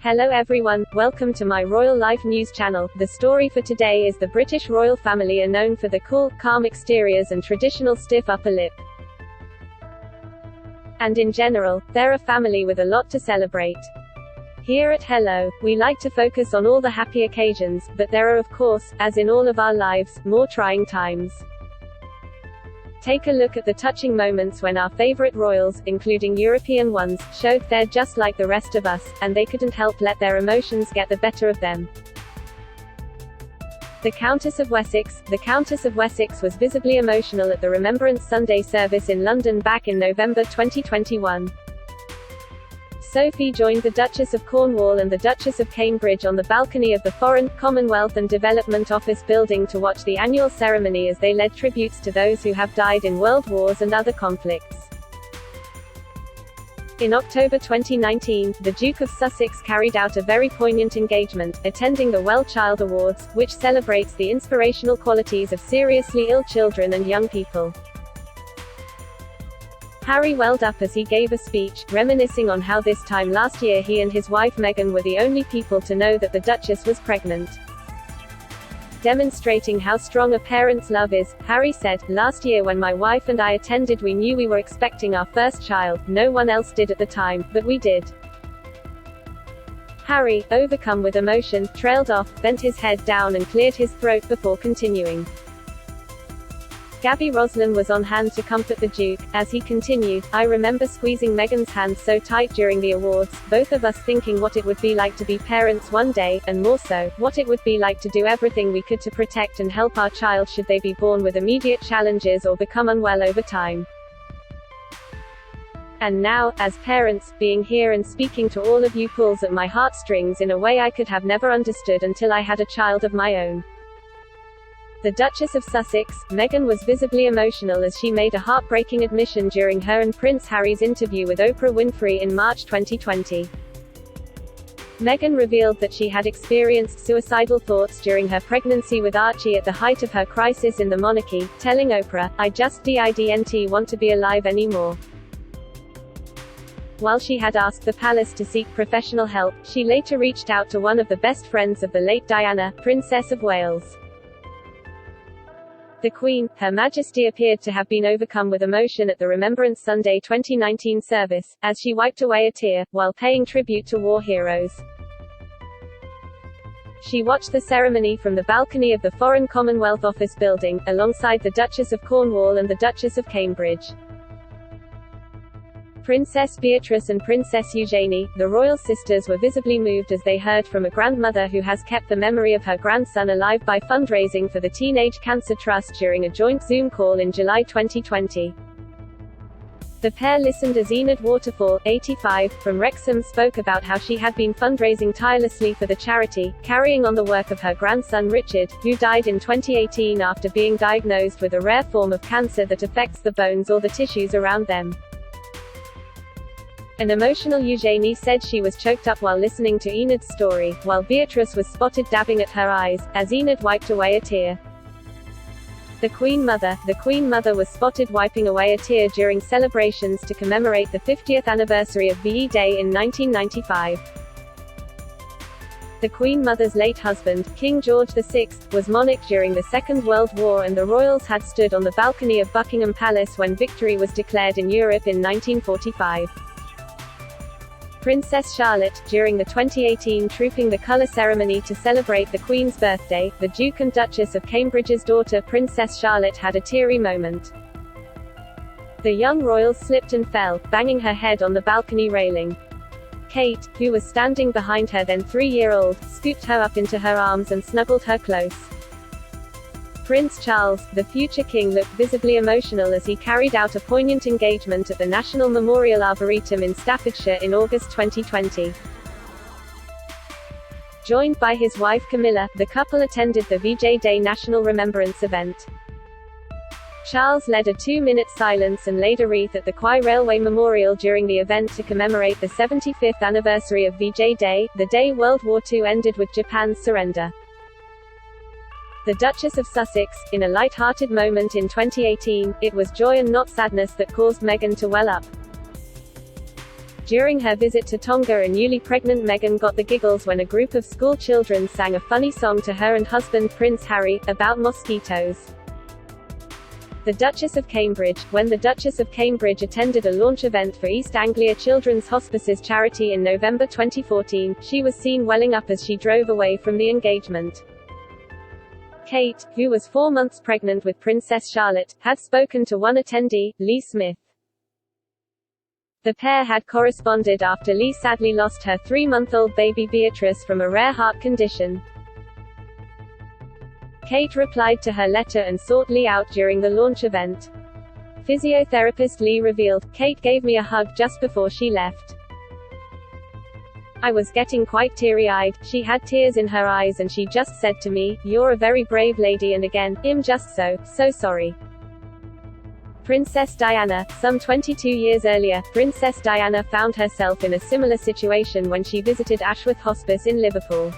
Hello everyone, welcome to my Royal Life News channel. The story for today is the British royal family are known for the cool, calm exteriors and traditional stiff upper lip. And in general, they're a family with a lot to celebrate. Here at Hello, we like to focus on all the happy occasions, but there are of course, as in all of our lives, more trying times. Take a look at the touching moments when our favorite royals, including European ones, showed they're just like the rest of us, and they couldn't help let their emotions get the better of them. The Countess of Wessex. The Countess of Wessex was visibly emotional at the Remembrance Sunday service in London back in November 2021. Sophie joined the Duchess of Cornwall and the Duchess of Cambridge on the balcony of the Foreign, Commonwealth and Development Office building to watch the annual ceremony as they led tributes to those who have died in world wars and other conflicts. In October 2019, the Duke of Sussex carried out a very poignant engagement, attending the Well Child Awards, which celebrates the inspirational qualities of seriously ill children and young people. Harry welled up as he gave a speech, reminiscing on how this time last year he and his wife Meghan were the only people to know that the Duchess was pregnant. Demonstrating how strong a parent's love is, Harry said, "Last year when my wife and I attended we knew we were expecting our first child, no one else did at the time, but we did." Harry, overcome with emotion, trailed off, bent his head down and cleared his throat before continuing. Gabby Roslin was on hand to comfort the Duke, as he continued, "I remember squeezing Meghan's hand so tight during the awards, both of us thinking what it would be like to be parents one day, and more so, what it would be like to do everything we could to protect and help our child should they be born with immediate challenges or become unwell over time. And now, as parents, being here and speaking to all of you pulls at my heartstrings in a way I could have never understood until I had a child of my own." The Duchess of Sussex, Meghan was visibly emotional as she made a heartbreaking admission during her and Prince Harry's interview with Oprah Winfrey in March 2020. Meghan revealed that she had experienced suicidal thoughts during her pregnancy with Archie at the height of her crisis in the monarchy, telling Oprah, "I just didn't want to be alive anymore." While she had asked the palace to seek professional help, she later reached out to one of the best friends of the late Diana, Princess of Wales. The Queen, Her Majesty appeared to have been overcome with emotion at the Remembrance Sunday 2019 service, as she wiped away a tear, while paying tribute to war heroes. She watched the ceremony from the balcony of the Foreign Commonwealth Office building, alongside the Duchess of Cornwall and the Duchess of Cambridge. Princess Beatrice and Princess Eugenie, the royal sisters, were visibly moved as they heard from a grandmother who has kept the memory of her grandson alive by fundraising for the Teenage Cancer Trust during a joint Zoom call in July 2020. The pair listened as Enid Waterfall, 85, from Wrexham spoke about how she had been fundraising tirelessly for the charity, carrying on the work of her grandson Richard, who died in 2018 after being diagnosed with a rare form of cancer that affects the bones or the tissues around them. An emotional Eugenie said she was choked up while listening to Enid's story, while Beatrice was spotted dabbing at her eyes, as Enid wiped away a tear. The Queen Mother was spotted wiping away a tear during celebrations to commemorate the 50th anniversary of VE Day in 1995. The Queen Mother's late husband, King George VI, was monarch during the Second World War, and the royals had stood on the balcony of Buckingham Palace when victory was declared in Europe in 1945. Princess Charlotte, during the 2018 Trooping the Colour ceremony to celebrate the Queen's birthday, the Duke and Duchess of Cambridge's daughter Princess Charlotte had a teary moment. The young royal slipped and fell, banging her head on the balcony railing. Kate, who was standing behind her then 3-year-old, scooped her up into her arms and snuggled her close. Prince Charles, the future king, looked visibly emotional as he carried out a poignant engagement at the National Memorial Arboretum in Staffordshire in August 2020. Joined by his wife Camilla, the couple attended the VJ Day National Remembrance event. Charles led a 2-minute silence and laid a wreath at the Kwai Railway Memorial during the event to commemorate the 75th anniversary of VJ Day, the day World War II ended with Japan's surrender. The Duchess of Sussex, in a light-hearted moment in 2018, "It was joy and not sadness that caused Meghan to well up." During her visit to Tonga, a newly pregnant Meghan got the giggles when a group of school children sang a funny song to her and husband Prince Harry, about mosquitoes. The Duchess of Cambridge. When the Duchess of Cambridge attended a launch event for East Anglia Children's Hospices charity in November 2014, she was seen welling up as she drove away from the engagement. Kate, who was 4 months pregnant with Princess Charlotte, had spoken to one attendee, Lee Smith. The pair had corresponded after Lee sadly lost her 3-month-old baby Beatrice from a rare heart condition. Kate replied to her letter and sought Lee out during the launch event. Physiotherapist Lee revealed, "Kate gave me a hug just before she left. I was getting quite teary-eyed, she had tears in her eyes and she just said to me, 'You're a very brave lady, and again, I'm just so sorry.'" Princess Diana. Some 22 years earlier, Princess Diana found herself in a similar situation when she visited Ashworth Hospice in Liverpool.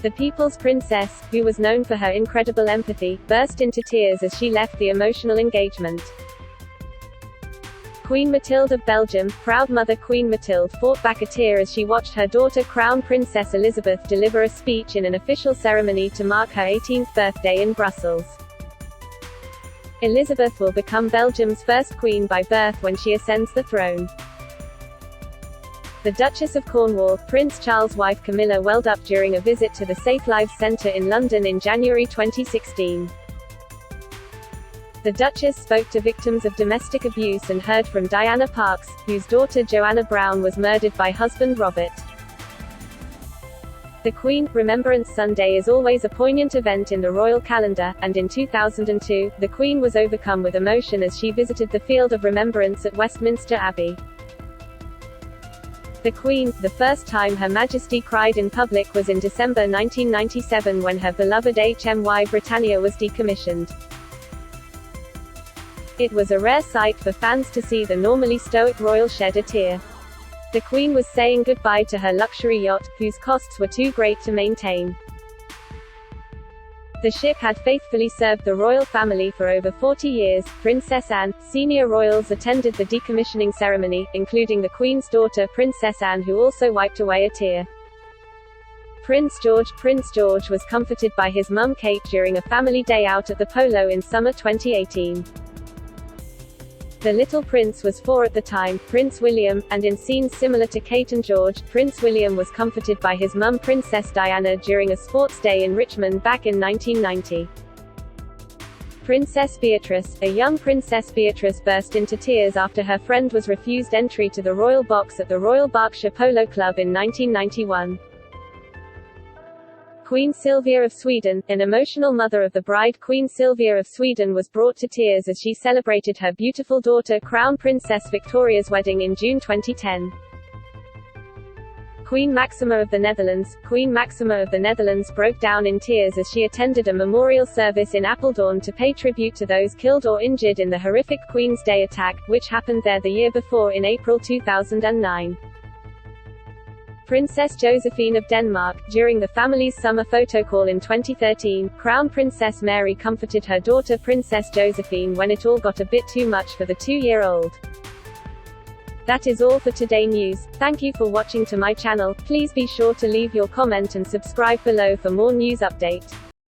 The People's Princess, who was known for her incredible empathy, burst into tears as she left the emotional engagement. Queen Mathilde of Belgium. Proud mother Queen Mathilde fought back a tear as she watched her daughter Crown Princess Elizabeth deliver a speech in an official ceremony to mark her 18th birthday in Brussels. Elizabeth will become Belgium's first queen by birth when she ascends the throne. The Duchess of Cornwall. Prince Charles' wife Camilla welled up during a visit to the Safe Lives Centre in London in January 2016. The Duchess spoke to victims of domestic abuse and heard from Diana Parks, whose daughter Joanna Brown was murdered by husband Robert. The Queen. Remembrance Sunday is always a poignant event in the royal calendar, and in 2002, the Queen was overcome with emotion as she visited the Field of Remembrance at Westminster Abbey. The Queen. The first time Her Majesty cried in public was in December 1997 when her beloved HMY Britannia was decommissioned. It was a rare sight for fans to see the normally stoic royal shed a tear. The Queen was saying goodbye to her luxury yacht, whose costs were too great to maintain. The ship had faithfully served the royal family for over 40 years. Princess Anne. Senior royals attended the decommissioning ceremony, including the Queen's daughter Princess Anne, who also wiped away a tear. Prince George. Prince George was comforted by his mum Kate during a family day out at the Polo in summer 2018. The little prince was 4 at the time, Prince William, and in scenes similar to Kate and George, Prince William was comforted by his mum Princess Diana during a sports day in Richmond back in 1990. Princess Beatrice. A young Princess Beatrice burst into tears after her friend was refused entry to the royal box at the Royal Berkshire Polo Club in 1991. Queen Sylvia of Sweden. An emotional mother of the bride Queen Sylvia of Sweden was brought to tears as she celebrated her beautiful daughter Crown Princess Victoria's wedding in June 2010. Queen Maxima of the Netherlands. Queen Maxima of the Netherlands broke down in tears as she attended a memorial service in Apeldoorn to pay tribute to those killed or injured in the horrific Queen's Day attack, which happened there the year before in April 2009. Princess Josephine of Denmark. During the family's summer photo call in 2013, Crown Princess Mary comforted her daughter Princess Josephine when it all got a bit too much for the 2-year-old. That is all for today news. Thank you for watching to my channel. Please be sure to leave your comment and subscribe below for more news update.